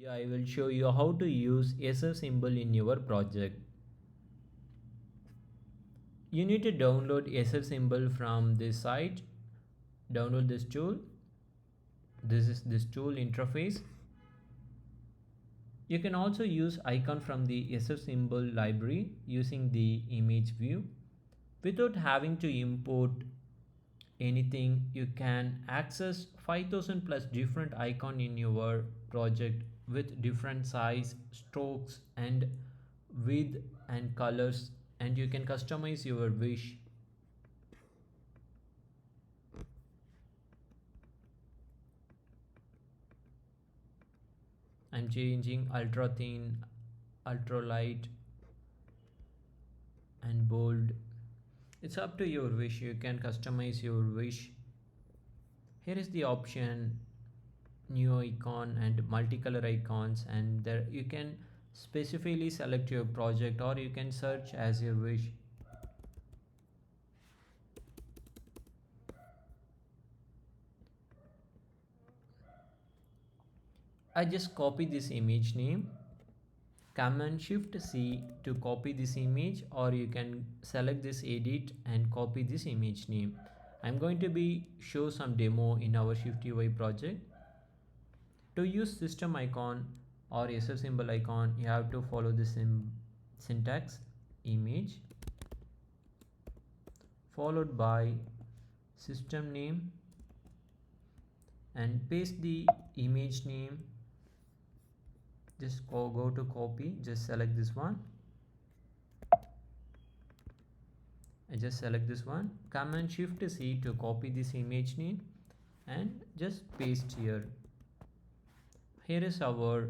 I will show you how to use SF symbol in your project. You need to download SF symbol from this site. Download this tool. This is this tool interface. You can also use icon from the SF symbol library using the image view. Without having to import anything, you can access 5000 plus different icon in your project with different size, strokes and width and colors, and you can customize your wish. I'm changing ultra thin, ultra light and bold. It's up to your wish. You can customize your wish. Here is the option new icon and multicolor icons, and there you can specifically select your project or you can search as you wish. I just copy this image name, Command Shift C to copy this image, or you can select this edit and copy this image name. I'm going to be show some demo in our SwiftUI project. To use system icon or SF symbol icon, you have to follow the syntax image followed by system name and paste the image name. Just go to copy, just select this one. I just select this one, Command Shift C to copy this image name and just paste here. Here is our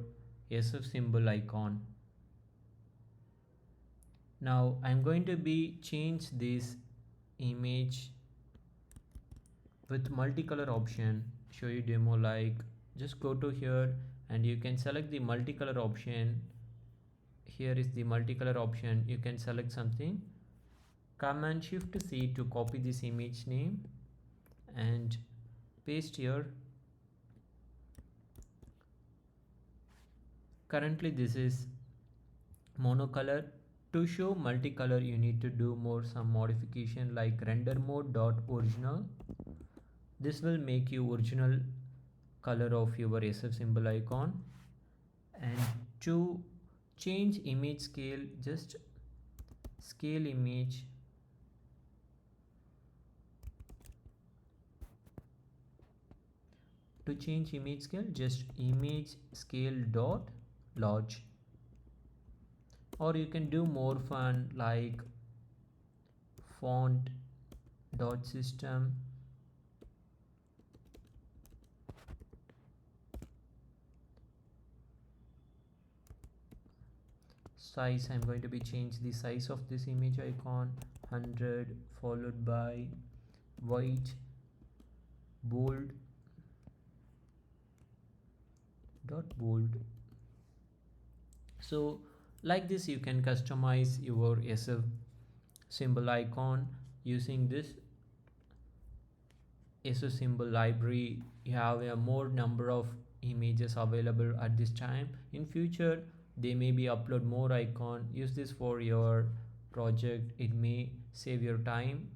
SF symbol icon. Now I'm going to be change this image with multicolor option. Show you demo, like just go to here and you can select the multicolor option. Here is the multicolor option. You can select something. Command Shift C to copy this image name and paste here. Currently this is monocolor. To show multicolor, you need to do some modification like render mode dot original. This will make you original color of your SF symbol icon. And to change image scale, just scale image. To change image scale, just image scale dot large, or you can do more fun like font dot system size. I'm going to be change the size of this image icon 100 followed by white bold dot bold. So like this you can customize your SF symbol icon using this SF symbol library. You have a more number of images available at this time. In future they may be upload more icon. Use this for your project. It may save your time.